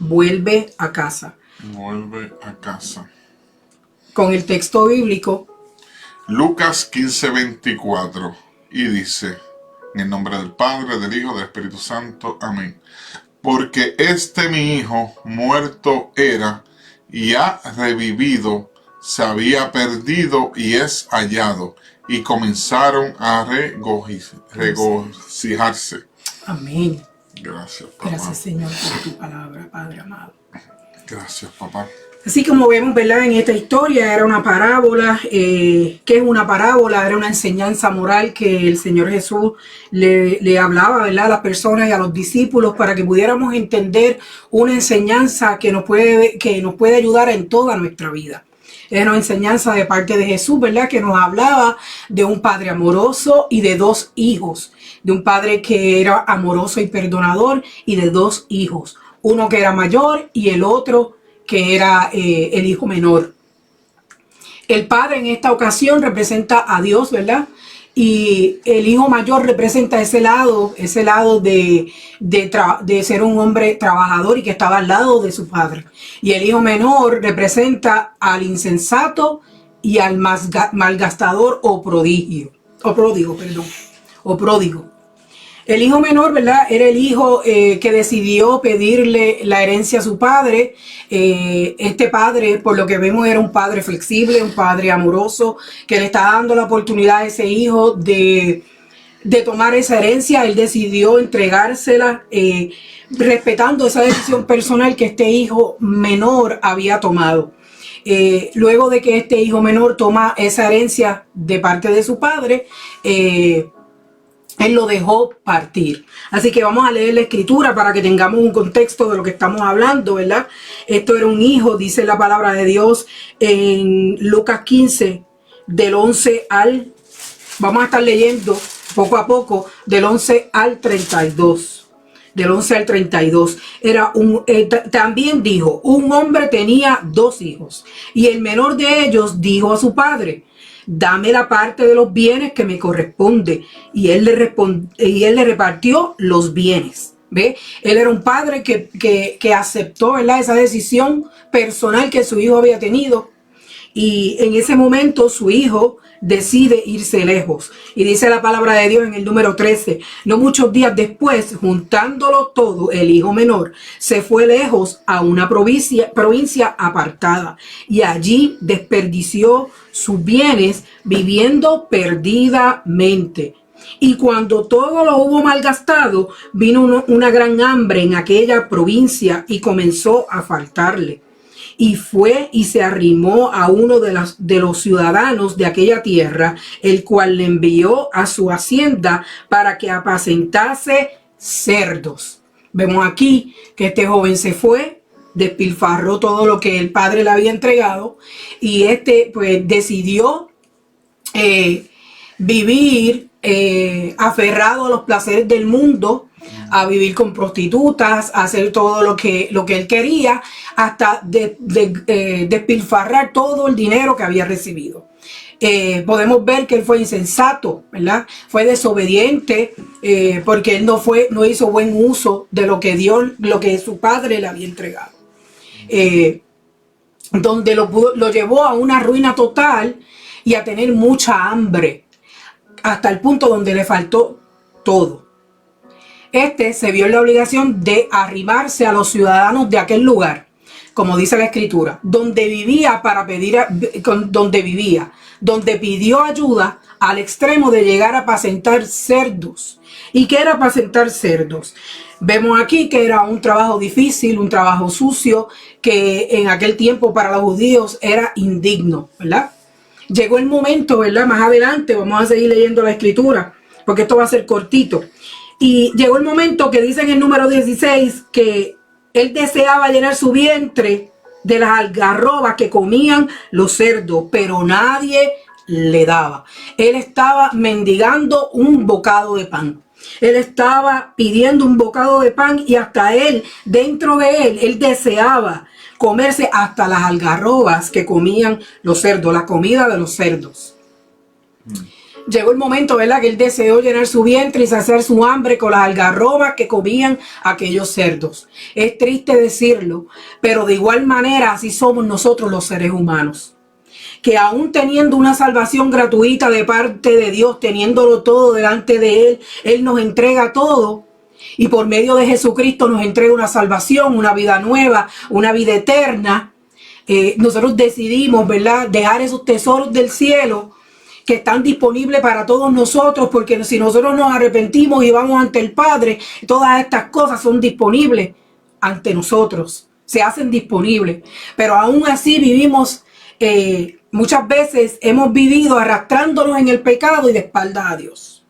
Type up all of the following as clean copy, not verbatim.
vuelve a casa. Vuelve a casa. Con el texto bíblico. Lucas 15:24. Y dice, en el nombre del Padre, del Hijo, del Espíritu Santo. Amén. Porque mi hijo muerto era y ha revivido, se había perdido y es hallado. Y comenzaron a regocijarse. Amén. Gracias, papá. Gracias, Señor, por tu palabra, Padre amado. Gracias, papá. Así como vemos, ¿verdad? En esta historia era una parábola. ¿Qué es una parábola? Era una enseñanza moral que el Señor Jesús le hablaba, ¿verdad?, a las personas y a los discípulos para que pudiéramos entender una enseñanza que nos puede ayudar en toda nuestra vida. Era una enseñanza de parte de Jesús, ¿verdad?, que nos hablaba de un padre amoroso y de dos hijos. De un padre que era amoroso y perdonador y de dos hijos. Uno que era mayor y el otro que era el hijo menor. El padre en esta ocasión representa a Dios, ¿verdad? Y el hijo mayor representa ese lado de ser un hombre trabajador y que estaba al lado de su padre. Y el hijo menor representa al insensato y al malgastador o pródigo. El hijo menor, ¿verdad?, era el hijo que decidió pedirle la herencia a su padre. Este padre, por lo que vemos, era un padre flexible, un padre amoroso, que le está dando la oportunidad a ese hijo de tomar esa herencia. Él decidió entregársela, respetando esa decisión personal que este hijo menor había tomado. Luego de que este hijo menor toma esa herencia de parte de su padre, él lo dejó partir. Así que vamos a leer la escritura para que tengamos un contexto de lo que estamos hablando, ¿verdad? Esto era un hijo, dice la palabra de Dios en Lucas 15, del 11 al... Vamos a estar leyendo poco a poco, del 11 al 32. Del 11 al 32. También dijo, un hombre tenía dos hijos, y el menor de ellos dijo a su padre, dame la parte de los bienes que me corresponde. Y él le repartió los bienes. ¿Ve? Él era un padre que aceptó, ¿verdad?, esa decisión personal que su hijo había tenido. Y en ese momento su hijo decide irse lejos. Y dice la palabra de Dios en el número 13. No muchos días después, juntándolo todo, el hijo menor se fue lejos a una provincia apartada. Y allí desperdició sus bienes viviendo perdidamente. Y cuando todo lo hubo malgastado, vino una gran hambre en aquella provincia y comenzó a faltarle. Y fue y se arrimó a uno de los ciudadanos de aquella tierra, el cual le envió a su hacienda para que apacentase cerdos. Vemos aquí que este joven se fue, despilfarró todo lo que el padre le había entregado, y pues decidió vivir aferrado a los placeres del mundo, a vivir con prostitutas, a hacer todo lo que él quería, hasta despilfarrar todo el dinero que había recibido. Podemos ver que él fue insensato, ¿verdad? Fue desobediente, porque él no hizo buen uso de lo que su padre le había entregado. Donde lo llevó a una ruina total y a tener mucha hambre, hasta el punto donde le faltó todo. Se vio en la obligación de arrimarse a los ciudadanos de aquel lugar, como dice la escritura, donde pidió ayuda al extremo de llegar a apacentar cerdos. ¿Y qué era apacentar cerdos? Vemos aquí que era un trabajo difícil, un trabajo sucio, que en aquel tiempo para los judíos era indigno, ¿verdad? Llegó el momento, ¿verdad? Más adelante vamos a seguir leyendo la escritura, porque esto va a ser cortito. Y llegó el momento que dice en el número 16 que él deseaba llenar su vientre de las algarrobas que comían los cerdos, pero nadie le daba. Él estaba mendigando un bocado de pan. Él estaba pidiendo un bocado de pan, y hasta él, dentro de él deseaba comerse hasta las algarrobas que comían los cerdos, la comida de los cerdos. Llegó el momento, ¿verdad?, que él deseó llenar su vientre y saciar su hambre con las algarrobas que comían aquellos cerdos. Es triste decirlo, pero de igual manera así somos nosotros los seres humanos. Que aún teniendo una salvación gratuita de parte de Dios, teniéndolo todo delante de Él, Él nos entrega todo. Y por medio de Jesucristo nos entrega una salvación, una vida nueva, una vida eterna. Nosotros decidimos, ¿verdad?, dejar esos tesoros del cielo que están disponibles para todos nosotros, porque si nosotros nos arrepentimos y vamos ante el Padre, todas estas cosas son disponibles ante nosotros, se hacen disponibles. Pero aún así vivimos, muchas veces hemos vivido arrastrándonos en el pecado y de espaldas a Dios,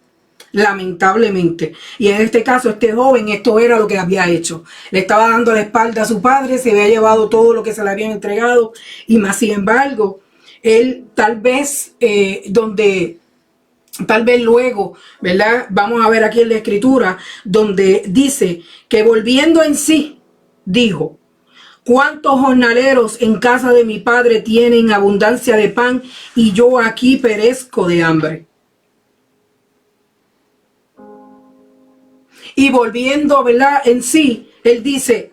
lamentablemente. Y en este caso, este joven, esto era lo que había hecho. Le estaba dando la espalda a su padre, se había llevado todo lo que se le habían entregado, y más sin embargo, él tal vez, tal vez luego, ¿verdad? Vamos a ver aquí en la escritura, donde dice que volviendo en sí, dijo: ¿cuántos jornaleros en casa de mi padre tienen abundancia de pan y yo aquí perezco de hambre? Y volviendo, ¿verdad?, en sí, él dice: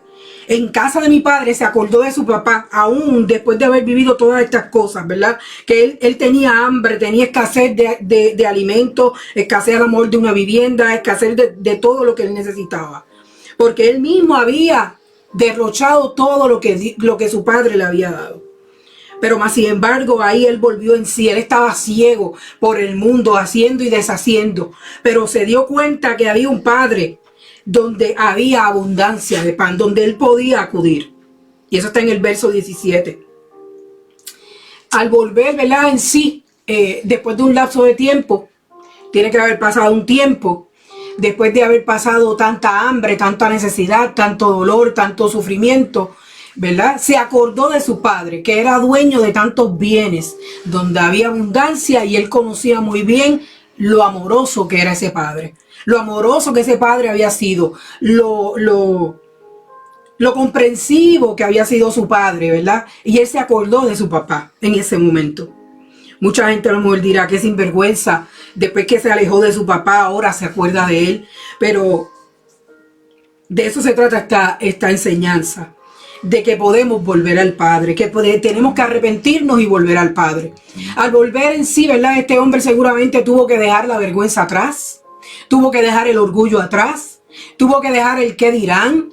en casa de mi padre, se acordó de su papá, aún después de haber vivido todas estas cosas, ¿verdad? Que él tenía hambre, tenía escasez de alimentos, escasez a lo mejor de una vivienda, escasez de todo lo que él necesitaba. Porque él mismo había derrochado todo lo que su padre le había dado. Pero más sin embargo, ahí él volvió en sí. Él estaba ciego por el mundo, haciendo y deshaciendo. Pero se dio cuenta que había un padre donde había abundancia de pan, donde él podía acudir. Y eso está en el verso 17. Al volver, ¿verdad?, en sí, después de un lapso de tiempo, tiene que haber pasado un tiempo, después de haber pasado tanta hambre, tanta necesidad, tanto dolor, tanto sufrimiento, ¿verdad?, se acordó de su padre, que era dueño de tantos bienes, donde había abundancia, y él conocía muy bien lo amoroso que era ese padre, lo amoroso que ese padre había sido, lo comprensivo que había sido su padre, ¿verdad? Y él se acordó de su papá en ese momento. Mucha gente a lo mejor dirá que sinvergüenza, después que se alejó de su papá, ahora se acuerda de él. Pero de eso se trata esta enseñanza, de que podemos volver al Padre, que tenemos que arrepentirnos y volver al Padre. Al volver en sí, ¿verdad?, este hombre seguramente tuvo que dejar la vergüenza atrás, tuvo que dejar el orgullo atrás, tuvo que dejar el qué dirán.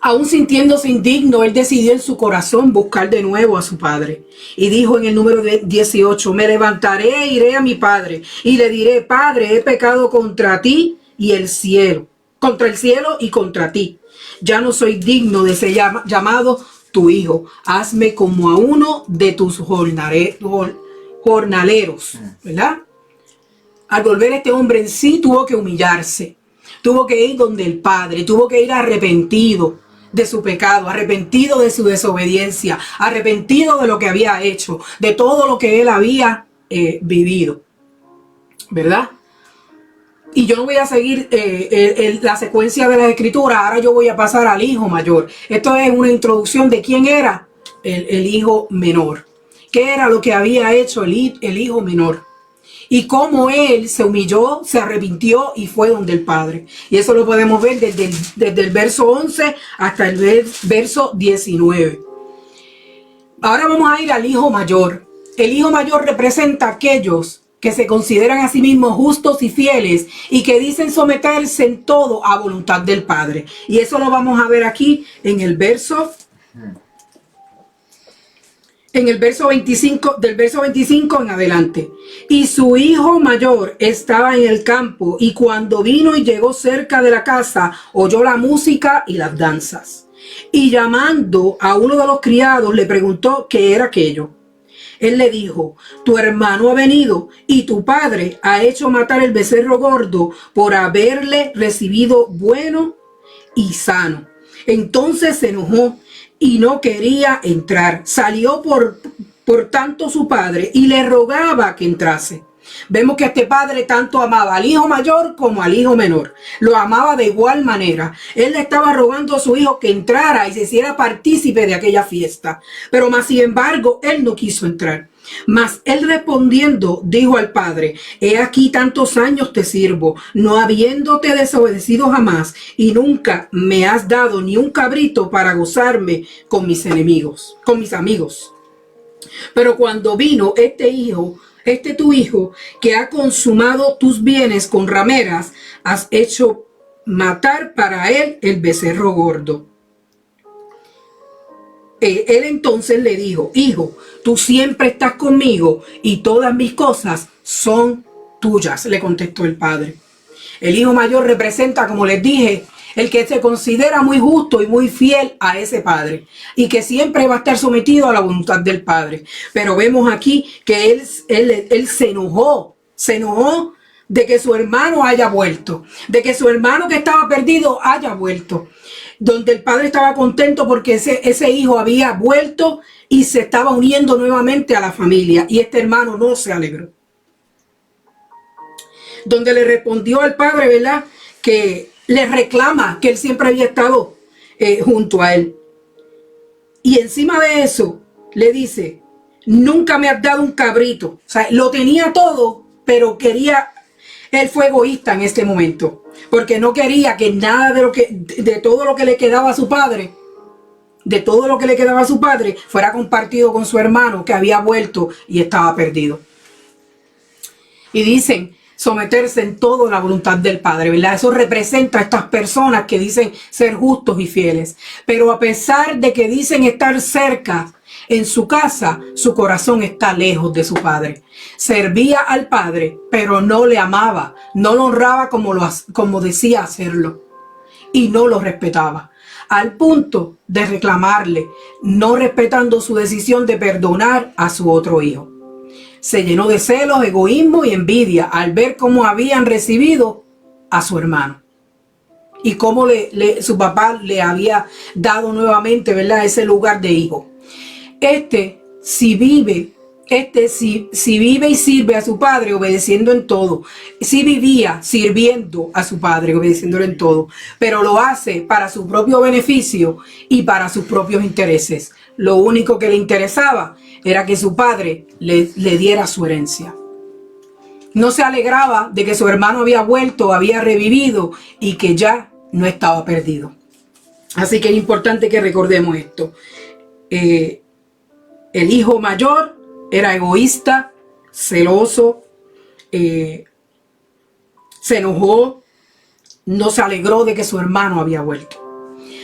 Aún sintiéndose indigno, él decidió en su corazón buscar de nuevo a su padre. Y dijo en el número 18, me levantaré e iré a mi padre y le diré: Padre, he pecado contra ti y el cielo, contra el cielo y contra ti. Ya no soy digno de ser llamado tu hijo. Hazme como a uno de tus jornaleros, ¿verdad? Al volver este hombre en sí tuvo que humillarse, tuvo que ir donde el Padre, tuvo que ir arrepentido de su pecado, arrepentido de su desobediencia, arrepentido de lo que había hecho, de todo lo que él había vivido, ¿verdad? Y yo no voy a seguir la secuencia de la escritura. Ahora yo voy a pasar al hijo mayor. Esto es una introducción de quién era el hijo menor, qué era lo que había hecho el hijo menor, y cómo él se humilló, se arrepintió y fue donde el Padre. Y eso lo podemos ver desde el verso 11 hasta el verso 19. Ahora vamos a ir al hijo mayor. El hijo mayor representa a aquellos que se consideran a sí mismos justos y fieles y que dicen someterse en todo a voluntad del Padre. Y eso lo vamos a ver aquí en el verso 25, del verso 25 en adelante. Y su hijo mayor estaba en el campo, y cuando vino y llegó cerca de la casa, oyó la música y las danzas. Y llamando a uno de los criados, le preguntó qué era aquello. Él le dijo: tu hermano ha venido y tu padre ha hecho matar el becerro gordo por haberle recibido bueno y sano. Entonces se enojó y no quería entrar. Salió por tanto su padre y le rogaba que entrase. Vemos que este padre tanto amaba al hijo mayor como al hijo menor. Lo amaba de igual manera. Él le estaba rogando a su hijo que entrara y se hiciera partícipe de aquella fiesta. Pero más sin embargo, él no quiso entrar. Mas él respondiendo dijo al padre: he aquí tantos años te sirvo, no habiéndote desobedecido jamás, y nunca me has dado ni un cabrito para gozarme con mis enemigos, con mis amigos. Pero cuando vino este tu hijo, que ha consumado tus bienes con rameras, has hecho matar para él el becerro gordo. Él entonces le dijo: hijo, tú siempre estás conmigo y todas mis cosas son tuyas, le contestó el padre. El hijo mayor representa, como les dije, el que se considera muy justo y muy fiel a ese padre y que siempre va a estar sometido a la voluntad del padre. Pero vemos aquí que él se enojó de que su hermano haya vuelto, de que su hermano que estaba perdido haya vuelto, donde el padre estaba contento porque ese hijo había vuelto y se estaba uniendo nuevamente a la familia, y este hermano no se alegró. Donde le respondió al padre, ¿verdad?, que le reclama que él siempre había estado junto a él. Y encima de eso le dice: nunca me has dado un cabrito. O sea, lo tenía todo, pero él fue egoísta en este momento, porque no quería que nada de todo lo que le quedaba a su padre, fuera compartido con su hermano que había vuelto y estaba perdido. Y dicen someterse en todo a la voluntad del Padre, ¿verdad? Eso representa a estas personas que dicen ser justos y fieles, pero a pesar de que dicen estar cerca en su casa, su corazón está lejos de su Padre. Servía al Padre, pero no le amaba, no lo honraba como decía hacerlo, y no lo respetaba, al punto de reclamarle, no respetando su decisión de perdonar a su otro hijo. Se llenó de celos, egoísmo y envidia al ver cómo habían recibido a su hermano y cómo su papá le había dado nuevamente, ¿verdad?, ese lugar de hijo. Si vive y sirve a su padre obedeciendo en todo. Si vivía sirviendo a su padre obedeciéndolo en todo, pero lo hace para su propio beneficio y para sus propios intereses. Lo único que le interesaba era que su padre le diera su herencia. No se alegraba de que su hermano había vuelto, había revivido y que ya no estaba perdido. Así que es importante que recordemos esto. El hijo mayor era egoísta, celoso, se enojó, no se alegró de que su hermano había vuelto.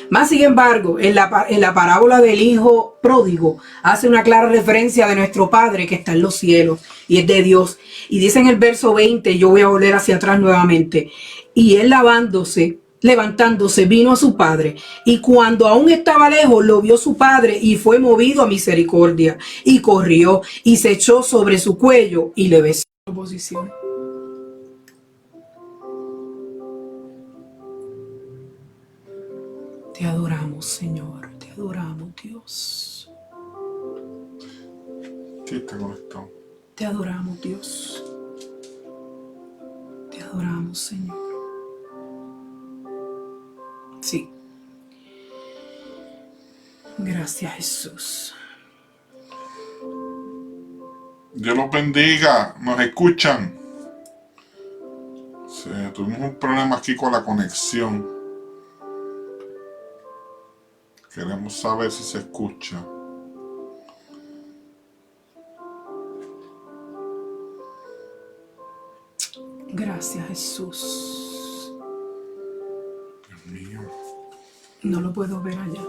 Más sin embargo, en la parábola del hijo pródigo hace una clara referencia de nuestro Padre que está en los cielos y es de Dios. Y dice en el verso 20, yo voy a volver hacia atrás nuevamente: y él levantándose vino a su padre, y cuando aún estaba lejos lo vio su padre y fue movido a misericordia, y corrió y se echó sobre su cuello y le besó. Posición. Te adoramos, Señor, te adoramos, Dios. Sí, está conectado. Te adoramos, Dios. Te adoramos, Señor. Sí. Gracias, Jesús. Dios los bendiga. Nos escuchan. Sí, tuvimos un problema aquí con la conexión. Queremos saber si se escucha. Gracias, Jesús. Dios mío. No lo puedo ver allá.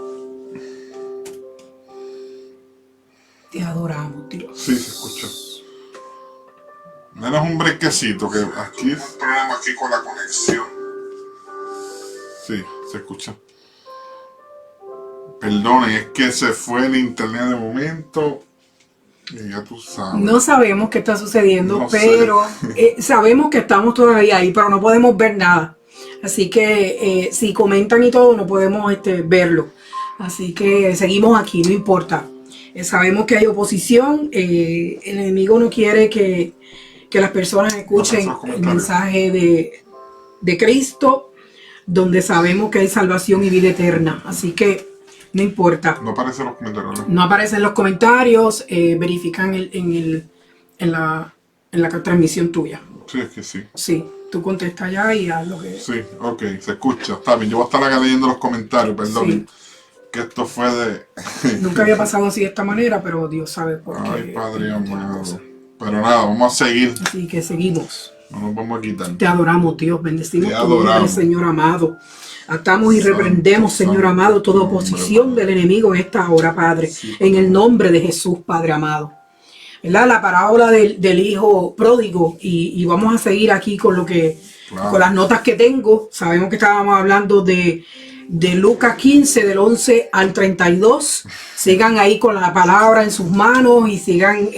Te adoramos, Dios. Sí, se escucha. Menos un brequecito que aquí es un problema aquí con la conexión. Sí, se escucha. Perdonen, es que se fue el internet de momento. Y ya tú sabes. No sabemos qué está sucediendo, No pero sabemos que estamos todavía ahí, pero no podemos ver nada. Así que si comentan y todo, no podemos verlo. Así que seguimos aquí, no importa. Sabemos que hay oposición. El enemigo no quiere que las personas escuchen el mensaje de Cristo, donde sabemos que hay salvación y vida eterna. Así que No importa. No aparecen los comentarios, ¿verdad? No aparecen los comentarios, verifican en la transmisión tuya. Sí, es que sí. Sí, tú contesta ya y haz lo que... Sí, ok, se escucha. Está bien, yo voy a estar acá leyendo los comentarios, perdón. Sí. Que esto fue de... Nunca había pasado así de esta manera, pero Dios sabe por qué. Ay, Padre amado. Pero nada, vamos a seguir. Así que seguimos. No nos vamos a quitar. Te adoramos, Dios. Bendecimos Te tu nombre, adoramos. Señor amado. Atamos y Santo, reprendemos, Señor santo amado, toda nombre, oposición Padre. del enemigo en esta hora, Padre. Sí, En el nombre de Jesús, Padre amado. ¿Verdad? La parábola del hijo pródigo. Y vamos a seguir aquí con lo que, Claro. con las notas que tengo. Sabemos que estábamos hablando de Lucas 15, del 11 al 32. Sigan ahí con la palabra en sus manos y sigan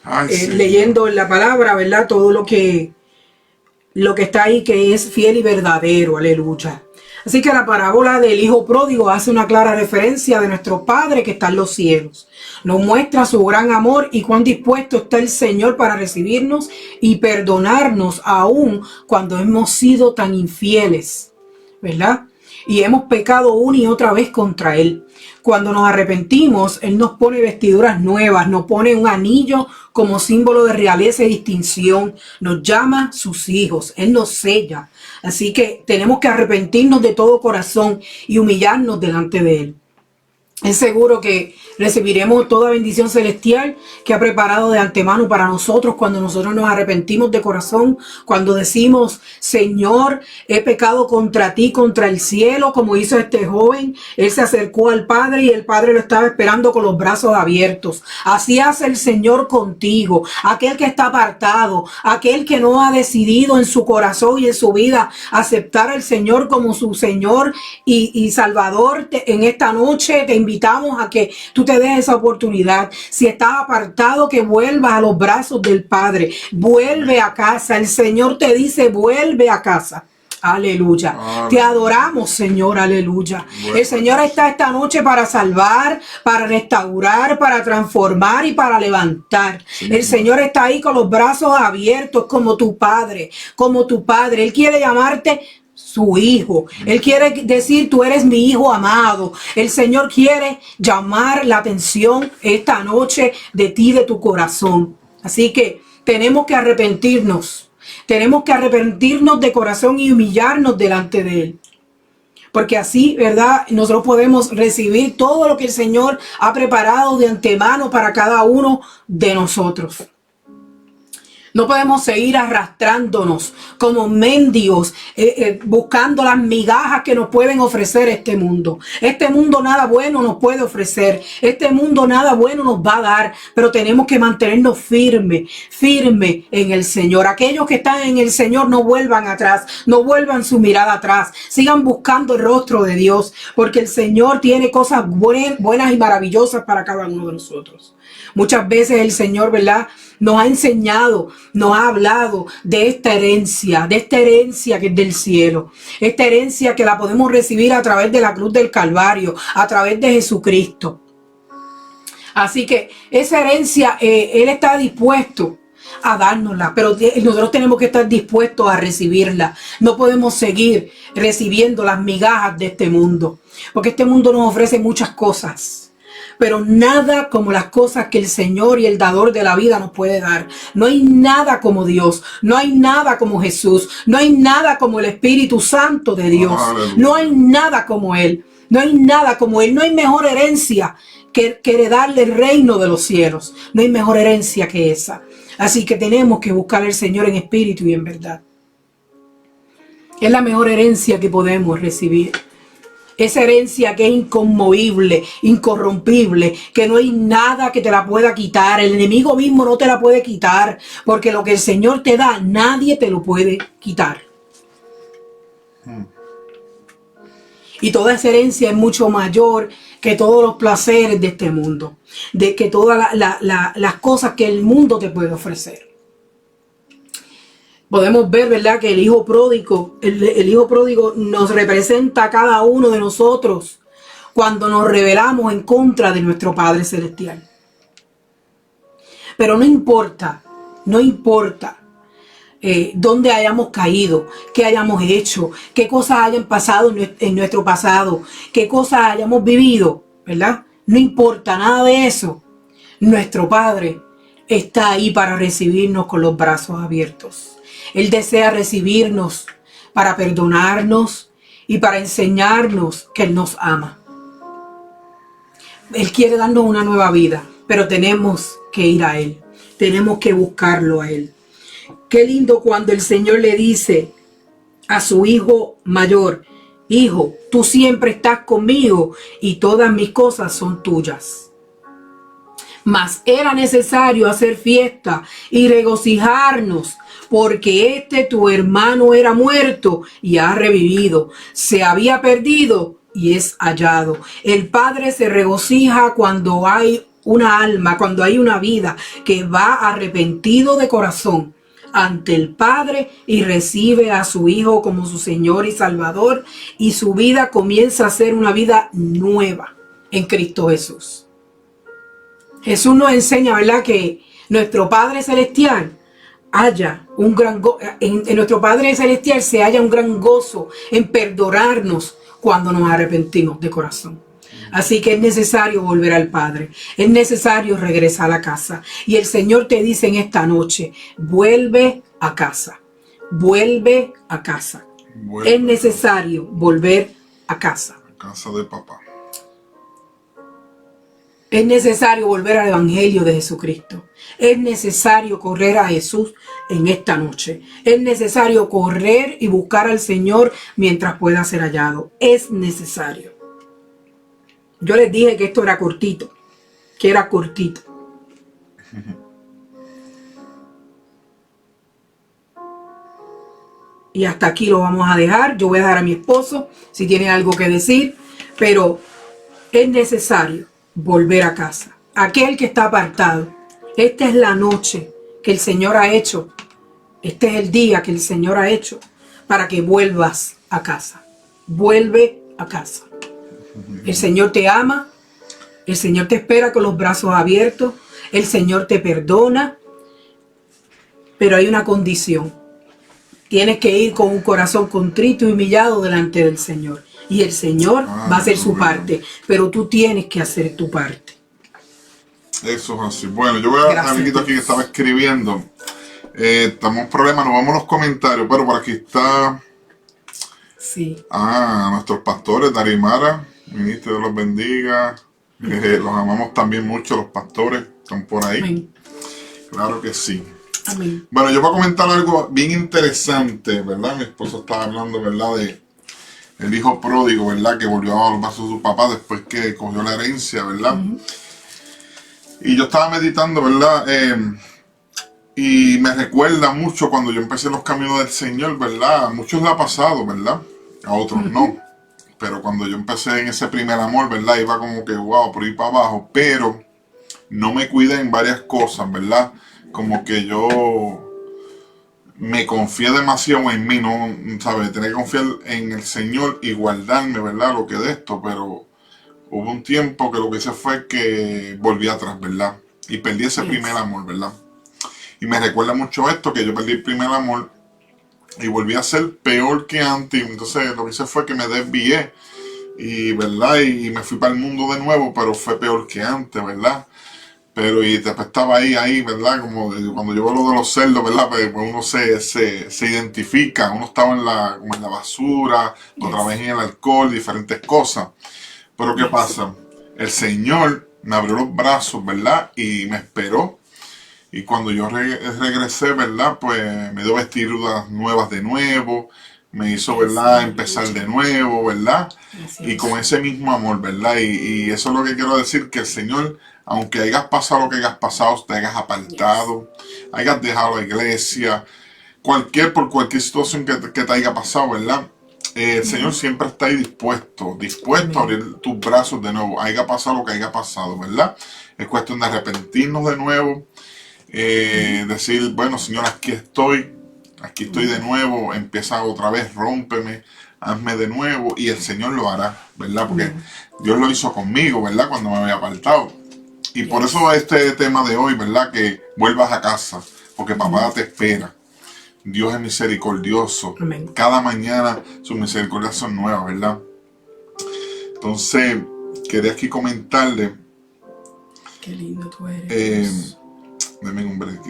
Ay, sí. leyendo en la palabra, ¿verdad? Todo lo que está ahí, que es fiel y verdadero, aleluya. Así que la parábola del hijo pródigo hace una clara referencia de nuestro Padre que está en los cielos. Nos muestra su gran amor y cuán dispuesto está el Señor para recibirnos y perdonarnos aún cuando hemos sido tan infieles, ¿verdad? Y hemos pecado una y otra vez contra Él. Cuando nos arrepentimos, Él nos pone vestiduras nuevas, nos pone un anillo como símbolo de realeza y distinción, nos llama sus hijos, Él nos sella. Así que tenemos que arrepentirnos de todo corazón y humillarnos delante de Él. Es seguro que recibiremos toda bendición celestial que ha preparado de antemano para nosotros cuando nosotros nos arrepentimos de corazón, cuando decimos, Señor, he pecado contra ti, contra el cielo, como hizo este joven. Él se acercó al Padre y el Padre lo estaba esperando con los brazos abiertos. Así hace el Señor contigo, aquel que está apartado, aquel que no ha decidido en su corazón y en su vida aceptar al Señor como su Señor y Salvador. En esta noche te invitamos a que tú te des esa oportunidad. Si estás apartado, que vuelvas a los brazos del Padre. Vuelve a casa. El Señor te dice, vuelve a casa. Aleluya. Te adoramos, Señor. Aleluya. El Señor está esta noche para salvar, para restaurar, para transformar y para levantar. El Señor está ahí con los brazos abiertos como tu Padre, como tu Padre. Él quiere llamarte su hijo. Él quiere decir, tú eres mi hijo amado. El Señor quiere llamar la atención esta noche de ti, de tu corazón. Así que tenemos que arrepentirnos. Tenemos que arrepentirnos de corazón y humillarnos delante de Él. Porque así, ¿verdad? Nosotros podemos recibir todo lo que el Señor ha preparado de antemano para cada uno de nosotros. No podemos seguir arrastrándonos como mendigos, buscando las migajas que nos pueden ofrecer este mundo. Este mundo nada bueno nos puede ofrecer. Este mundo nada bueno nos va a dar. Pero tenemos que mantenernos firmes en el Señor. Aquellos que están en el Señor no vuelvan atrás, no vuelvan su mirada atrás. Sigan buscando el rostro de Dios, porque el Señor tiene cosas buenas y maravillosas para cada uno de nosotros. Muchas veces el Señor, ¿verdad?, nos ha enseñado, nos ha hablado de esta herencia que es del cielo. Esta herencia que la podemos recibir a través de la cruz del Calvario, a través de Jesucristo. Así que esa herencia, Él está dispuesto a dárnosla, pero nosotros tenemos que estar dispuestos a recibirla. No podemos seguir recibiendo las migajas de este mundo, porque este mundo nos ofrece muchas cosas. Pero nada como las cosas que el Señor y el dador de la vida nos puede dar. No hay nada como Dios. No hay nada como Jesús. No hay nada como el Espíritu Santo de Dios. No hay nada como Él. No hay nada como Él. No hay mejor herencia que heredarle el reino de los cielos. No hay mejor herencia que esa. Así que tenemos que buscar al Señor en espíritu y en verdad. Es la mejor herencia que podemos recibir. Esa herencia que es inconmovible, incorrompible, que no hay nada que te la pueda quitar. El enemigo mismo no te la puede quitar, porque lo que el Señor te da, nadie te lo puede quitar. Y toda esa herencia es mucho mayor que todos los placeres de este mundo, de que todas las cosas que el mundo te puede ofrecer. Podemos ver, ¿verdad?, que el hijo pródigo nos representa a cada uno de nosotros cuando nos rebelamos en contra de nuestro Padre Celestial. Pero no importa dónde hayamos caído, qué hayamos hecho, qué cosas hayan pasado en nuestro pasado, qué cosas hayamos vivido, ¿verdad? No importa nada de eso. Nuestro Padre está ahí para recibirnos con los brazos abiertos. Él desea recibirnos para perdonarnos y para enseñarnos que Él nos ama. Él quiere darnos una nueva vida, pero tenemos que ir a Él. Tenemos que buscarlo a Él. Qué lindo cuando el Señor le dice a su hijo mayor: hijo, tú siempre estás conmigo y todas mis cosas son tuyas. Mas era necesario hacer fiesta y regocijarnos, porque tu hermano era muerto y ha revivido, se había perdido y es hallado. El Padre se regocija cuando hay una alma, cuando hay una vida que va arrepentido de corazón ante el Padre y recibe a su Hijo como su Señor y Salvador, y su vida comienza a ser una vida nueva en Cristo Jesús. Jesús nos enseña, ¿verdad?, que nuestro Padre Celestial haya un gran en nuestro Padre Celestial se haya un gran gozo en perdonarnos cuando nos arrepentimos de corazón. Así que es necesario volver al Padre, es necesario regresar a casa. Y el Señor te dice en esta noche: vuelve a casa, vuelve a casa. Vuelve. Es necesario volver a casa. A casa de papá. Es necesario volver al Evangelio de Jesucristo. Es necesario correr a Jesús en esta noche. Es necesario correr y buscar al Señor mientras pueda ser hallado. Es necesario. Yo les dije que esto era cortito, que era cortito. Y hasta aquí lo vamos a dejar. Yo voy a dejar a mi esposo si tiene algo que decir, pero es necesario volver a casa. Aquel que está apartado, esta es la noche que el Señor ha hecho. Este es el día que el Señor ha hecho para que vuelvas a casa. Vuelve a casa. El Señor te ama, el Señor te espera con los brazos abiertos, el Señor te perdona, pero hay una condición. Tienes que ir con un corazón contrito y humillado delante del Señor. Y el Señor va a hacer su parte, pero tú tienes que hacer tu parte. Eso es así. Bueno, yo voy a amiguito aquí que estaba escribiendo. Estamos en problemas, nos vamos a los comentarios, pero por aquí está... Sí. Nuestros pastores, Darimara, ministro, Dios los bendiga. Los amamos también mucho, los pastores, están por ahí. Amén. Claro que sí. Amén. Bueno, yo voy a comentar algo bien interesante, ¿verdad? Mi esposo estaba hablando, ¿verdad? De el hijo pródigo, ¿verdad? Que volvió a los brazos de su papá después que cogió la herencia, ¿verdad? Y yo estaba meditando, ¿verdad? Y me recuerda mucho cuando yo empecé los caminos del Señor, ¿verdad? A muchos le ha pasado, ¿verdad? A otros no. Pero cuando yo empecé en ese primer amor, ¿verdad? Iba como que, wow, por ahí para abajo. Pero no me cuidé en varias cosas, ¿verdad? Como que yo me confié demasiado en mí, ¿no? ¿Sabes? Tenía que confiar en el Señor y guardarme, ¿verdad? Lo que de esto, pero hubo un tiempo que lo que hice fue que volví atrás, ¿verdad? Y perdí ese primer amor, ¿verdad? Y me recuerda mucho esto, que yo perdí el primer amor y volví a ser peor que antes. Entonces lo que hice fue que me desvié y, ¿verdad? Y me fui para el mundo de nuevo, pero fue peor que antes, ¿verdad? Pero y después estaba ahí, ¿verdad? Como cuando yo veo lo de los cerdos, ¿verdad? Pues uno se identifica, uno estaba como en la basura, otra vez en el alcohol, diferentes cosas. Pero ¿qué pasa? El Señor me abrió los brazos, ¿verdad? Y me esperó. Y cuando yo regresé, ¿verdad? Pues me dio vestiduras nuevas de nuevo, me hizo, ¿verdad? Empezar de nuevo, ¿verdad? Y con ese mismo amor, ¿verdad? Y eso es lo que quiero decir, que el Señor, aunque hayas pasado lo que hayas pasado, te hayas apartado, hayas dejado la iglesia, por cualquier situación que te haya pasado, ¿verdad? El Señor siempre está ahí dispuesto a abrir tus brazos de nuevo, haya pasado lo que haya pasado, ¿verdad? Es cuestión de arrepentirnos de nuevo, decir, bueno, Señor, aquí estoy de nuevo, empieza otra vez, rómpeme, hazme de nuevo, y el Señor lo hará, ¿verdad? Porque Dios lo hizo conmigo, ¿verdad? Cuando me había apartado. Y por eso este tema de hoy, ¿verdad? Que vuelvas a casa, porque papá te espera. Dios es misericordioso. Amén. Cada mañana sus misericordias son nuevas, ¿verdad? Entonces, quería aquí comentarle. Qué lindo tú eres. Deme un break.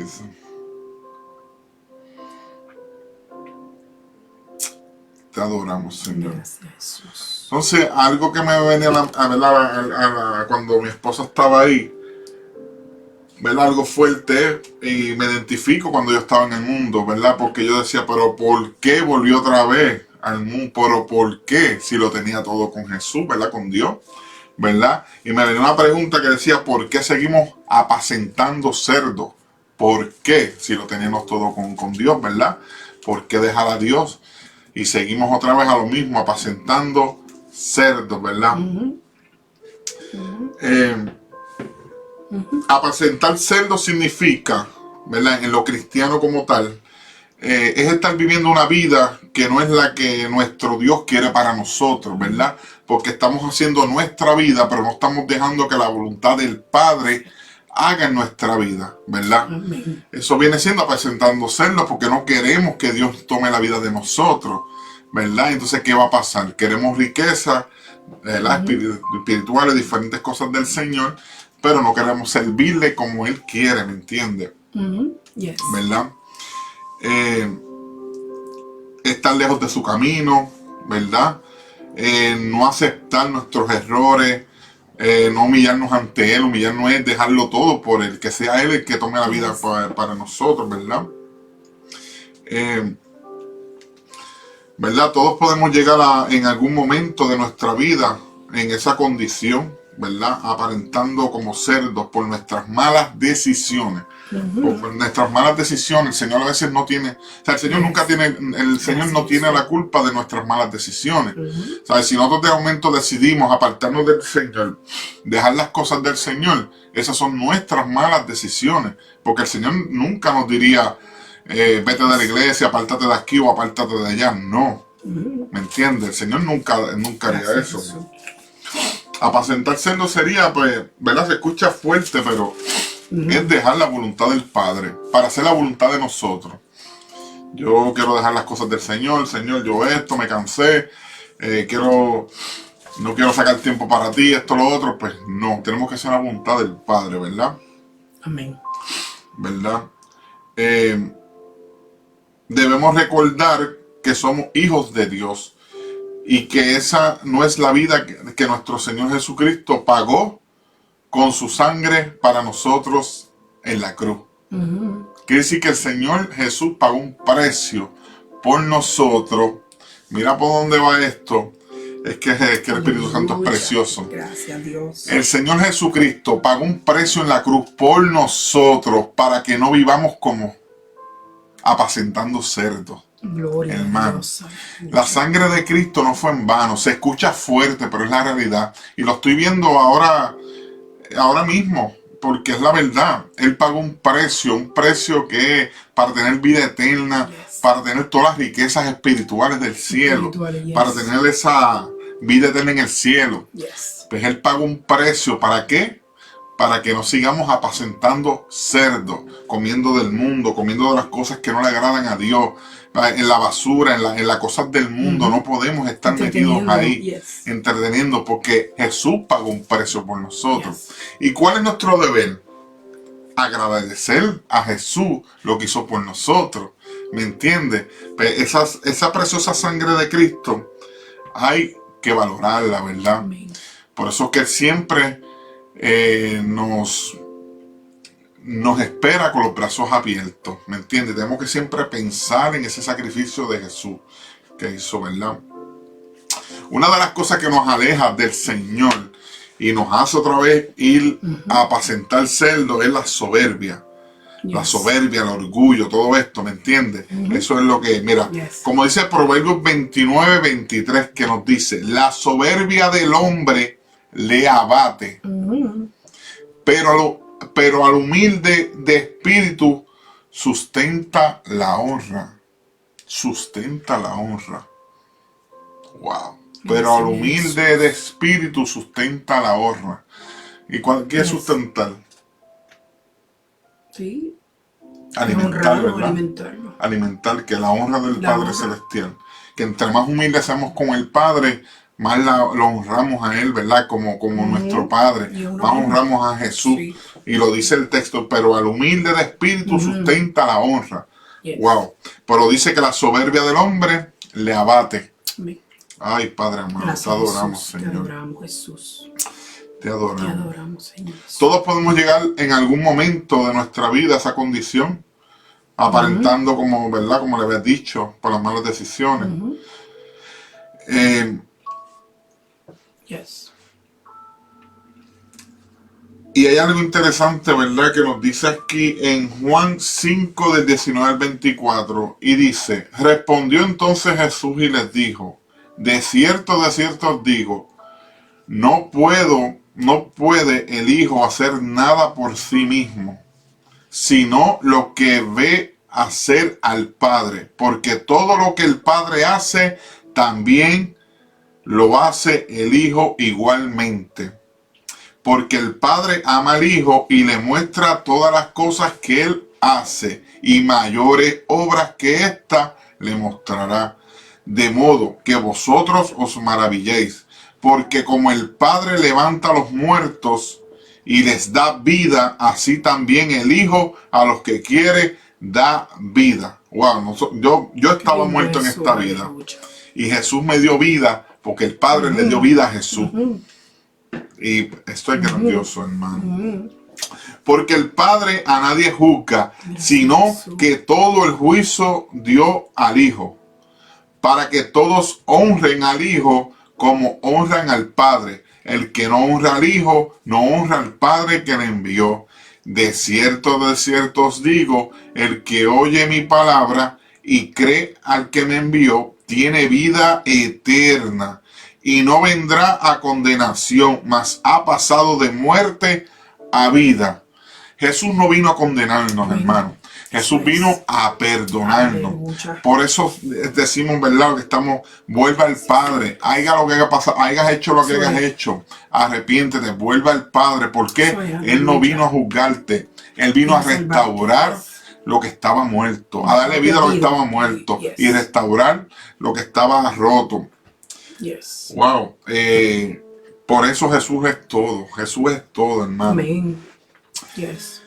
Te adoramos, Señor. Gracias, Jesús. Entonces, algo que me venía cuando mi esposa estaba ahí, ¿verdad? Algo fuerte, y me identifico cuando yo estaba en el mundo, ¿verdad? Porque yo decía, pero ¿por qué volvió otra vez al mundo? ¿Pero por qué? Si lo tenía todo con Jesús, ¿verdad? Con Dios, ¿verdad? Y me venía una pregunta que decía, ¿por qué seguimos apacentando cerdos? ¿Por qué? Si lo teníamos todo con Dios, ¿verdad? ¿Por qué dejar a Dios? Y seguimos otra vez a lo mismo, apacentando cerdos, ¿verdad? Apacentar cerdos significa, ¿verdad? En lo cristiano como tal, es estar viviendo una vida que no es la que nuestro Dios quiere para nosotros, ¿verdad? Porque estamos haciendo nuestra vida, pero no estamos dejando que la voluntad del Padre haga en nuestra vida, ¿verdad? Amén. Eso viene siendo apacentando cerdos porque no queremos que Dios tome la vida de nosotros, ¿verdad? Entonces, ¿qué va a pasar? Queremos riqueza, espirituales, diferentes cosas del Señor, pero no queremos servirle como Él quiere, ¿me entiende? Yes. ¿Verdad? Estar lejos de su camino, ¿verdad? No aceptar nuestros errores, no humillarnos ante Él. Humillarnos es dejarlo todo por Él, que sea Él el que tome la vida para nosotros, ¿verdad? ¿Verdad? Todos podemos llegar en algún momento de nuestra vida en esa condición, ¿verdad? Aparentando como cerdos por nuestras malas decisiones. Por nuestras malas decisiones, el Señor a veces no tiene, o sea, el Señor nunca tiene, el Señor no tiene la culpa de nuestras malas decisiones. O sea, si nosotros de momento decidimos apartarnos del Señor, dejar las cosas del Señor, esas son nuestras malas decisiones, porque el Señor nunca nos diría, vete de la iglesia, apártate de aquí o apártate de allá. No, ¿me entiendes? El Señor nunca haría eso. Apacentar cerdos sería, pues, ¿verdad? Se escucha fuerte, pero es dejar la voluntad del Padre para hacer la voluntad de nosotros. Yo quiero dejar las cosas del Señor. Señor, yo esto, me cansé, no quiero sacar tiempo para ti, esto, lo otro. Pues no, tenemos que hacer la voluntad del Padre, ¿verdad? Amén. ¿Verdad? Debemos recordar que somos hijos de Dios y que esa no es la vida que nuestro Señor Jesucristo pagó con su sangre para nosotros en la cruz. Quiere decir que el Señor Jesús pagó un precio por nosotros. Mira por dónde va esto. Es que el Espíritu Santo es precioso. Gracias, Dios. El Señor Jesucristo pagó un precio en la cruz por nosotros para que no vivamos como apacentando cerdos. Gloria hermano. a Dios. La sangre de Cristo no fue en vano. Se escucha fuerte, pero es la realidad. Y lo estoy viendo ahora mismo, porque es la verdad. Él pagó un precio que para tener vida eterna, para tener todas las riquezas espirituales del cielo, para tener esa vida eterna en el cielo. Pues Él pagó un precio. ¿Para qué? Para que no sigamos apacentando cerdos, comiendo del mundo, comiendo de las cosas que no le agradan a Dios, en la basura, en las cosas del mundo. No podemos estar metidos ahí, entreteniendo, porque Jesús pagó un precio por nosotros. ¿Y cuál es nuestro deber? Agradecer a Jesús lo que hizo por nosotros. ¿Me entiendes? Esa preciosa sangre de Cristo hay que valorarla, ¿verdad? Por eso es que Él siempre nos espera con los brazos abiertos, ¿me entiendes? Tenemos que siempre pensar en ese sacrificio de Jesús que hizo, ¿verdad? Una de las cosas que nos aleja del Señor y nos hace otra vez ir a apacentar cerdos es la soberbia. La soberbia, el orgullo, todo esto, ¿me entiendes? Eso es lo que, mira, como dice Proverbios 29:23, que nos dice, la soberbia del hombre le abate, pero al humilde de espíritu sustenta la honra. Sustenta la honra. Wow. Pero al humilde de espíritu sustenta la honra. ¿Y qué es sustentar? Sí. alimentar, Honrarlo, ¿verdad? alimentarlo. Alimentar, que la honra del La Padre honra. Celestial. Que entre más humildes seamos con el Padre, más lo honramos a Él, ¿verdad? Como nuestro Padre. Y uno Más mismo. honramos a Jesús. Sí. Y lo dice el texto, pero al humilde de espíritu sustenta la honra. Yes. Wow. Pero dice que la soberbia del hombre le abate. Amén. Ay, Padre amado, Gracias, te adoramos, Jesús. Señor. Te adoramos, Jesús. Te Te adoramos. adoramos, Señor Jesús. Todos podemos llegar en algún momento de nuestra vida a esa condición, aparentando como, ¿verdad? Como le habías dicho, por las malas decisiones. Yes. Y hay algo interesante, ¿verdad? Que nos dice aquí en Juan 5 del 19 al 24. Y dice, respondió entonces Jesús y les dijo, de cierto os digo, no puede el Hijo hacer nada por sí mismo, sino lo que ve hacer al Padre, porque todo lo que el Padre hace, también lo hace el Hijo igualmente. Porque el Padre ama al Hijo y le muestra todas las cosas que Él hace, y mayores obras que ésta le mostrará, de modo que vosotros os maravilléis. Porque como el Padre levanta a los muertos y les da vida, así también el Hijo a los que quiere da vida. Wow, yo estaba muerto en esta vida. Y Jesús me dio vida porque el Padre le dio vida a Jesús. Y esto es grandioso, hermano. Porque el Padre a nadie juzga, sino que todo el juicio dio al Hijo, para que todos honren al Hijo como honran al Padre. El que no honra al Hijo, no honra al Padre que le envió. De cierto os digo, el que oye mi palabra y cree al que me envió, tiene vida eterna, y no vendrá a condenación, mas ha pasado de muerte a vida. Jesús no vino a condenarnos, hermano. Jesús vino a perdonarnos. Por eso decimos, ¿verdad? Que estamos, vuelva al Padre. Haga lo que haya pasado, hayas hecho lo que hayas hecho. Arrepiéntete, vuelva al Padre. ¿Por qué? Él no vino a juzgarte. Él vino a restaurar lo que estaba muerto, a darle vida a lo que estaba muerto y restaurar lo que estaba roto. Yes. Wow. Por eso Jesús es todo. Jesús es todo, hermano. Amén. Yes.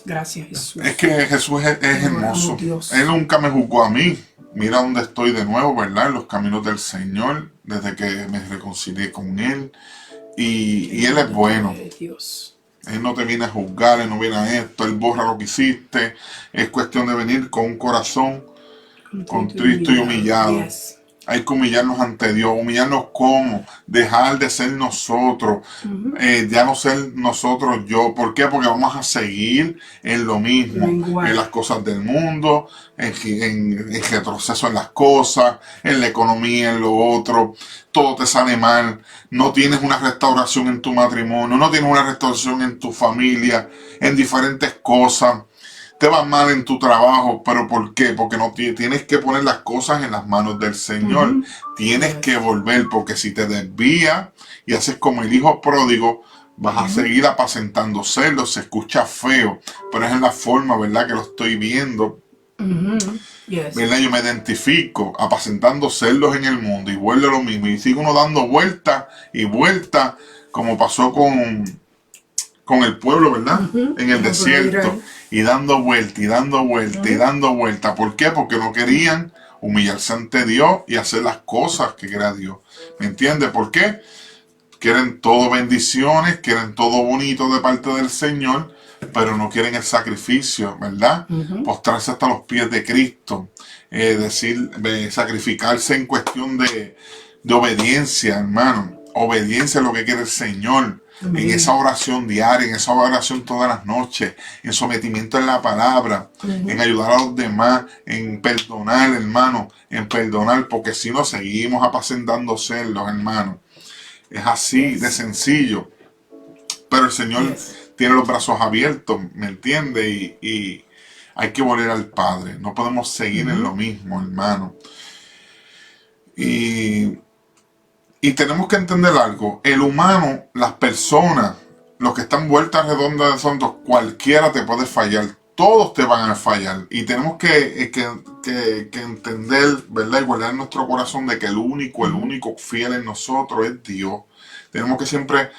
Gracias, Jesús. Es que Jesús es hermoso. Él nunca me juzgó a mí. Mira dónde estoy de nuevo, ¿verdad? En los caminos del Señor, desde que me reconcilié con Él. Y Él es bueno. Dios. Él no te viene a juzgar, Él no viene a esto, Él borra lo que hiciste. Es cuestión de venir con un corazón contrito y humillado. Yes. Hay que humillarnos ante Dios. Humillarnos como dejar de ser nosotros, ya no ser nosotros yo. ¿Por qué? Porque vamos a seguir en lo mismo, en las cosas del mundo, en retroceso en las cosas, en la economía, en lo otro. Todo te sale mal. No tienes una restauración en tu matrimonio, no tienes una restauración en tu familia, en diferentes cosas. Te va mal en tu trabajo, pero ¿por qué? Porque no tienes que poner las cosas en las manos del Señor. Tienes que volver, porque si te desvías y haces como el hijo pródigo, vas a seguir apacentando cerdos. Se escucha feo, pero es en la forma, ¿verdad?, que lo estoy viendo. ¿Verdad? Yo me identifico apacentando cerdos en el mundo y vuelve lo mismo. Y sigue uno dando vuelta y vuelta, como pasó con el pueblo, ¿verdad? En el desierto. Y dando vuelta, y dando vuelta, y dando vuelta. ¿Por qué? Porque no querían humillarse ante Dios y hacer las cosas que quiera Dios. ¿Me entiendes? ¿Por qué? Quieren todo bendiciones, quieren todo bonito de parte del Señor, pero no quieren el sacrificio, ¿verdad? Postrarse hasta los pies de Cristo. Sacrificarse en cuestión de obediencia, hermano. Obediencia a lo que quiere el Señor. En esa oración diaria, en esa oración todas las noches, en sometimiento en la palabra, en ayudar a los demás, en perdonar, hermano, en perdonar, porque si no seguimos apacentando cerdos, hermano. Es así de sencillo. Pero el Señor tiene los brazos abiertos, ¿me entiende? Y hay que volver al Padre. No podemos seguir en lo mismo, hermano. Y tenemos que entender algo. El humano, las personas, los que están vueltas redondas de sondos, cualquiera te puede fallar. todos te van a fallar. Y tenemos que entender, ¿verdad? Y guardar en nuestro corazón de que el único fiel en nosotros es Dios. Tenemos que siempre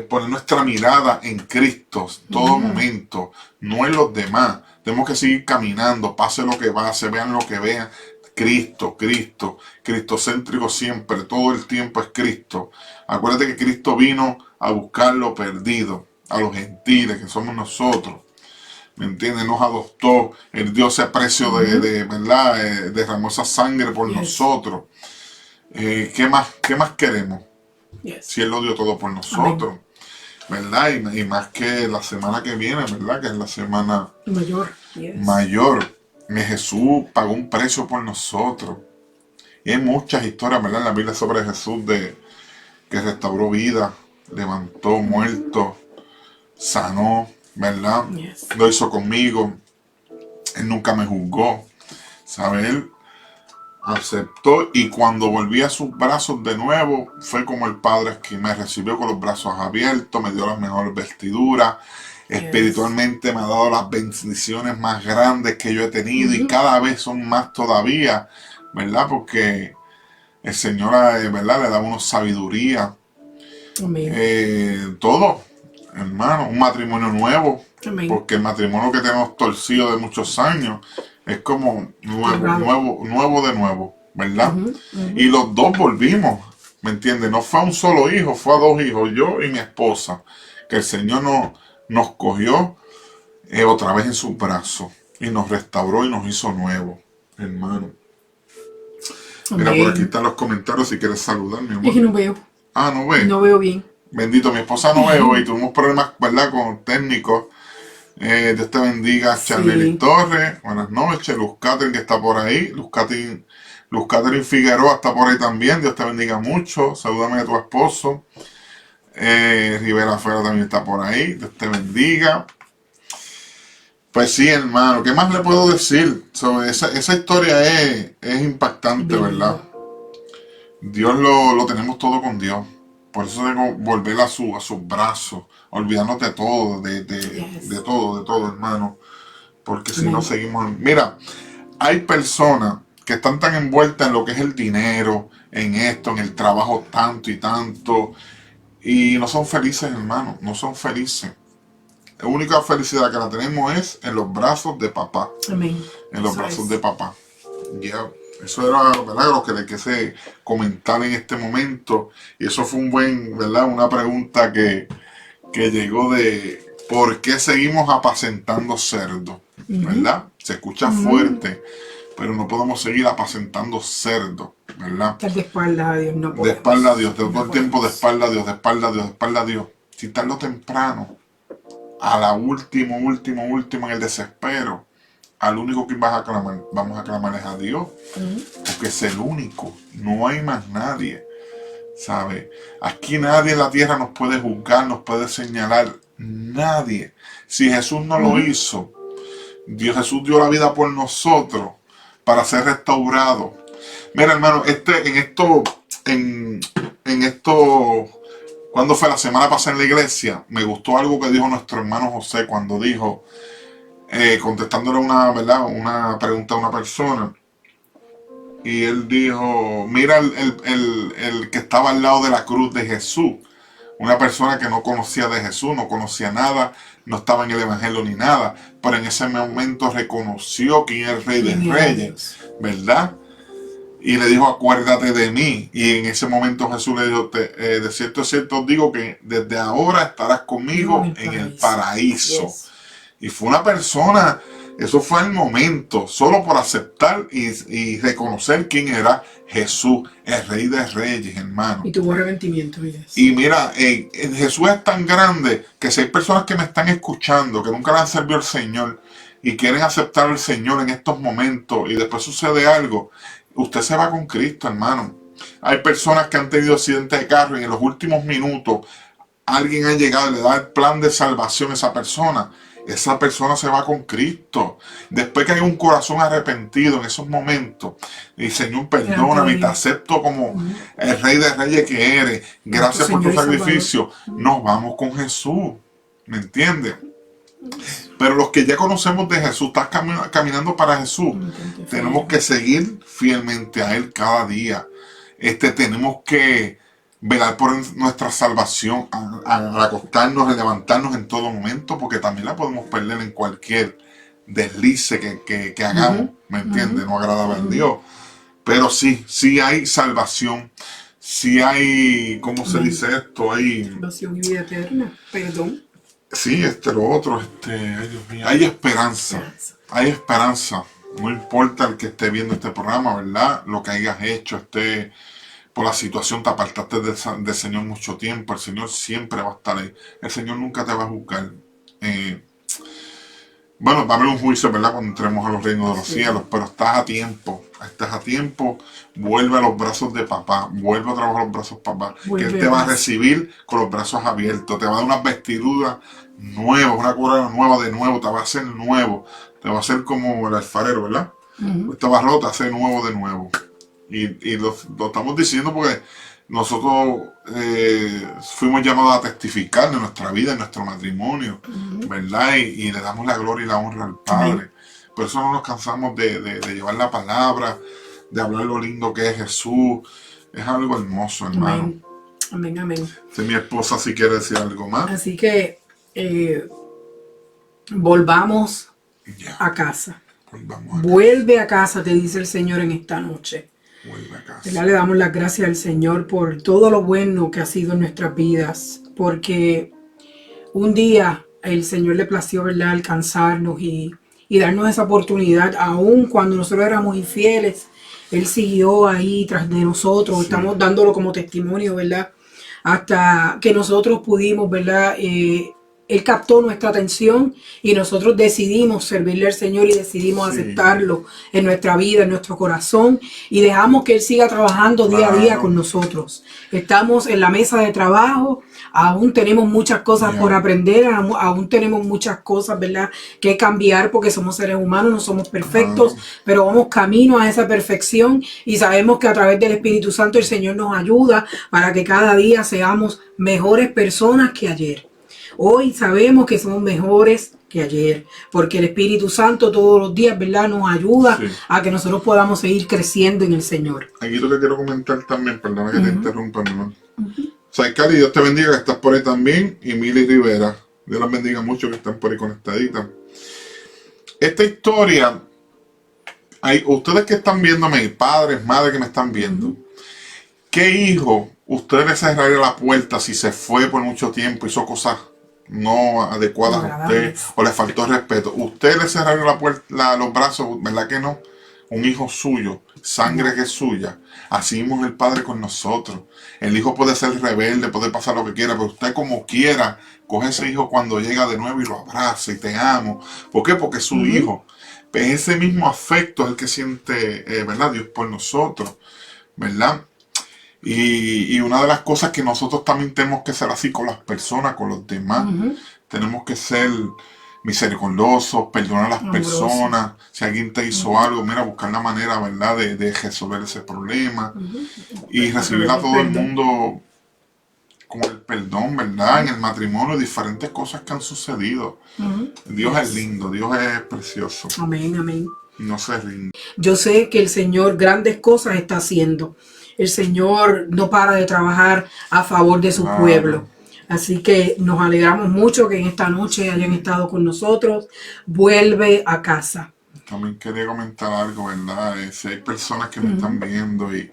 poner nuestra mirada en Cristo todo momento, no en los demás. Tenemos que seguir caminando, pase lo que pase, vean lo que vean. Cristo, cristocéntrico siempre, todo el tiempo es Cristo. Acuérdate que Cristo vino a buscar lo perdido, a los gentiles, que somos nosotros. ¿Me entiendes? Nos adoptó, el Dios ese precio de ¿verdad? Derramó esa sangre por nosotros. ¿Qué más queremos? Si Él lo dio todo por nosotros. ¿Verdad? Y más que la semana que viene, ¿verdad? Que es la semana mayor. Jesús pagó un precio por nosotros. Y hay muchas historias, ¿verdad? En la Biblia sobre Jesús que restauró vida, levantó muertos, sanó, ¿verdad? Lo hizo conmigo. Él nunca me juzgó. ¿Sabe? Él aceptó, y cuando volví a sus brazos de nuevo, fue como el Padre que me recibió con los brazos abiertos, me dio las mejores vestiduras. Espiritualmente me ha dado las bendiciones más grandes que yo he tenido, y cada vez son más todavía, ¿verdad? Porque el Señor, ¿verdad? Le da una sabiduría. Todo, hermano, un matrimonio nuevo. Porque el matrimonio que tenemos torcido de muchos años es como nuevo de nuevo, ¿verdad? Y los dos volvimos, ¿me entiendes? No fue a un solo hijo, fue a dos hijos, yo y mi esposa, que el Señor nos cogió otra vez en sus brazos y nos restauró y nos hizo nuevos, hermano. Mira, por aquí están los comentarios si quieres saludar, mi amor. Es que no veo. Ah, ¿no ves? No veo bien. Bendito, mi esposa no ve hoy, tuvimos problemas, ¿verdad? Con técnicos. Dios te bendiga, Charlie Torres. Buenas noches. Luz Catherine, que está por ahí. Luz Catherine Figueroa está por ahí también. Dios te bendiga mucho. Salúdame a tu esposo. Rivera Fera también está por ahí. Dios te bendiga. Pues sí, hermano. ¿Qué más le puedo decir? Sobre esa historia es impactante, ¿verdad? Dios lo tenemos todo con Dios. Por eso debemos volver a sus brazos, olvidarnos de todo, de todo, hermano. Porque si no seguimos... Mira, hay personas que están tan envueltas en lo que es el dinero, en esto, en el trabajo tanto y tanto, y no son felices, hermano, no son felices. La única felicidad que la tenemos es en los brazos de papá. Amén. En los brazos de papá. Eso era, ¿verdad?, lo que le quise comentar en este momento. Y eso fue una pregunta que llegó de ¿por qué seguimos apacentando cerdos? ¿Verdad? Se escucha fuerte, pero no podemos seguir apacentando cerdos, ¿verdad? Estar de espalda a Dios, no podemos. De espalda a Dios, todo el tiempo de espalda a Dios, de espalda a Dios, de espalda a Dios. Si tarde o temprano, a la último en el desespero, al único que vamos a clamar es a Dios, porque es el único, no hay más nadie, ¿sabe? Aquí nadie en la tierra nos puede juzgar, nos puede señalar, nadie. Si Jesús no lo hizo, Jesús dio la vida por nosotros para ser restaurado. Mira, hermano, cuando fue la semana pasada en la iglesia, me gustó algo que dijo nuestro hermano José cuando dijo, contestándole una pregunta a una persona, y él dijo, mira el que estaba al lado de la cruz de Jesús, una persona que no conocía de Jesús, no conocía nada, no estaba en el evangelio ni nada, pero en ese momento reconoció quién es el Rey de Reyes, ¿verdad? Y le dijo, acuérdate de mí. Y en ese momento Jesús le dijo, de cierto os digo que desde ahora estarás conmigo en el paraíso. Y fue una persona, eso fue el momento, solo por aceptar y reconocer quién era Jesús, el Rey de Reyes, hermano. Y tuvo arrepentimiento. Y mira, Jesús es tan grande que si hay personas que me están escuchando, que nunca le han servido al Señor y quieren aceptar al Señor en estos momentos y después sucede algo, usted se va con Cristo, hermano. Hay personas que han tenido accidentes de carro y en los últimos minutos alguien ha llegado y le da el plan de salvación a esa persona se va con Cristo. Después que hay un corazón arrepentido en esos momentos, y Señor, perdóname, te acepto como el Rey de Reyes que eres, gracias por tu sacrificio, nos vamos con Jesús, ¿me entiendes? Pero los que ya conocemos de Jesús, estás caminando para Jesús, tenemos que seguir fielmente a Él cada día. Tenemos que velar por nuestra salvación, al acostarnos, al levantarnos en todo momento, porque también la podemos perder en cualquier deslice que hagamos, ¿me entiendes? No agradable a Dios. Pero sí hay salvación, sí hay, ¿cómo se dice esto? Hay salvación y vida eterna, perdón. Sí, lo otro, ay Dios mío, hay esperanza, no importa el que esté viendo este programa, ¿verdad? Lo que hayas hecho, por la situación, te apartaste del Señor mucho tiempo, el Señor siempre va a estar ahí, el Señor nunca te va a juzgar. Bueno, va a haber un juicio, ¿verdad? Cuando entremos a los reinos de los cielos, pero estás a tiempo, vuelve a los brazos de papá, vuelve a trabajar a los brazos de papá, que Él te va a recibir con los brazos abiertos, te va a dar unas vestiduras nuevas, una corona nueva de nuevo, te va a hacer nuevo, te va a hacer como el alfarero, ¿verdad? Estaba roto, te hace nuevo de nuevo. Y lo estamos diciendo porque nosotros fuimos llamados a testificar de nuestra vida, en nuestro matrimonio, ¿verdad? Y le damos la gloria y la honra al Padre. Por eso no nos cansamos de llevar la palabra, de hablar lo lindo que es Jesús. Es algo hermoso, hermano. Amén. Mi esposa si quiere decir algo más. Así que volvamos a casa. Vuelve a casa, te dice el Señor en esta noche. Vuelve a casa. Le damos las gracias al Señor por todo lo bueno que ha sido en nuestras vidas, porque un día el Señor le plació, ¿verdad?, alcanzarnos y darnos esa oportunidad, aun cuando nosotros éramos infieles. Él siguió ahí tras de nosotros, estamos dándolo como testimonio, ¿verdad?, hasta que nosotros pudimos, ¿verdad?, Él captó nuestra atención y nosotros decidimos servirle al Señor y decidimos aceptarlo en nuestra vida, en nuestro corazón, y dejamos que Él siga trabajando día a día con nosotros. Estamos en la mesa de trabajo, aún tenemos muchas cosas por aprender, aún tenemos muchas cosas, ¿verdad?, que cambiar, porque somos seres humanos, no somos perfectos, pero vamos camino a esa perfección y sabemos que a través del Espíritu Santo el Señor nos ayuda para que cada día seamos mejores personas que ayer. Hoy sabemos que somos mejores que ayer, porque el Espíritu Santo todos los días, ¿verdad?, nos ayuda a que nosotros podamos seguir creciendo en el Señor. Aquí lo que quiero comentar también, perdona que te interrumpa, ¿no? Saikari, Dios te bendiga que estás por ahí también, y Mili Rivera, Dios las bendiga mucho que están por ahí conectaditas. Esta historia, ustedes que están viéndome, padres, madres que me están viendo, ¿qué hijo ustedes le cerraría la puerta si se fue por mucho tiempo, hizo cosas no adecuadas a usted o le faltó respeto? Usted le cerraría la puerta, los brazos, ¿verdad que no? Un hijo suyo, sangre que es suya. Así mismo es el Padre con nosotros. El hijo puede ser rebelde, puede pasar lo que quiera, pero usted como quiera, coge ese hijo cuando llega de nuevo y lo abraza y te amo. ¿Por qué? Porque es su hijo. Pues ese mismo afecto es el que siente, ¿verdad?, Dios por nosotros, ¿verdad? Y una de las cosas que nosotros también tenemos que ser así con las personas, con los demás. Tenemos que ser misericordiosos, perdonar a las personas. Si alguien te hizo algo, mira, buscar la manera, ¿verdad?, de resolver ese problema. Y recibir a todo el mundo con el perdón, ¿verdad? En el matrimonio, diferentes cosas que han sucedido. Dios es lindo, Dios es precioso. Amén. No se rinde. Yo sé que el Señor grandes cosas está haciendo. El Señor no para de trabajar a favor de su pueblo. Así que nos alegramos mucho que en esta noche hayan estado con nosotros. Vuelve a casa. También quería comentar algo, ¿verdad? Si hay personas que me están viendo y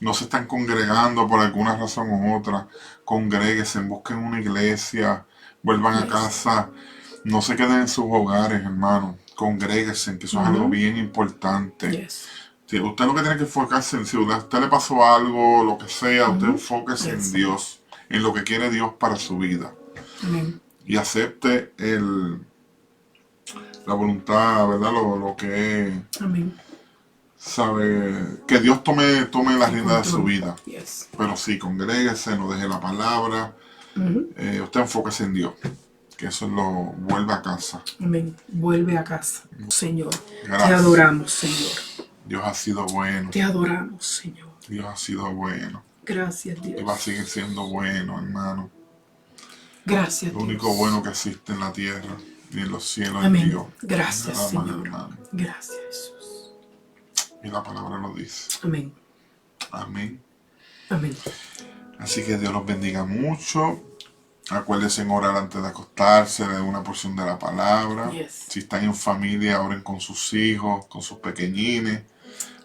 no se están congregando por alguna razón u otra, congréguense, busquen una iglesia, vuelvan a casa, no se queden en sus hogares, hermano. Congréguense, que eso es algo bien importante. Si usted lo que tiene que enfocarse en, si a usted le pasó algo, lo que sea, usted enfóquese en Dios, en lo que quiere Dios para su vida. Y acepte la voluntad, ¿verdad? Lo que es. Sabe, que Dios tome la rienda de su vida. Pero sí, congréguese, no deje la palabra. Usted enfóquese en Dios. Que eso vuelve a casa. Amén. Vuelve a casa, Señor. Gracias. Te adoramos, Señor. Dios ha sido bueno. Te adoramos, Señor. Dios ha sido bueno. Gracias, Dios. Y va a seguir siendo bueno, hermano. Gracias, Lo único Dios. bueno que existe en la tierra. y en los cielos Amén. Dios. Gracias, Nada más, Señor. hermano. Gracias, Jesús. Y la palabra lo dice. Amén. Amén. Amén. Así que Dios los bendiga mucho. Acuérdense en orar antes de acostarse, de una porción de la palabra. Yes. Si están en familia, oren con sus hijos, con sus pequeñines.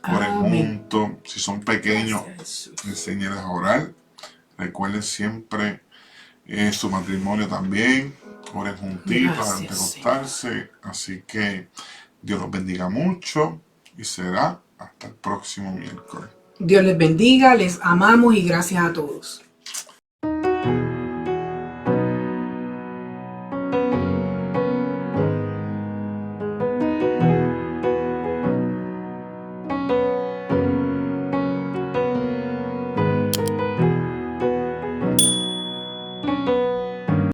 Oren Amén. juntos. Si son pequeños, Gracias, Jesús. enséñenles a orar. Recuerden siempre su matrimonio también. Oren juntitos antes de Gracias, acostarse. Así que Dios los bendiga mucho y será hasta el próximo miércoles. Dios les bendiga, les amamos y gracias a todos.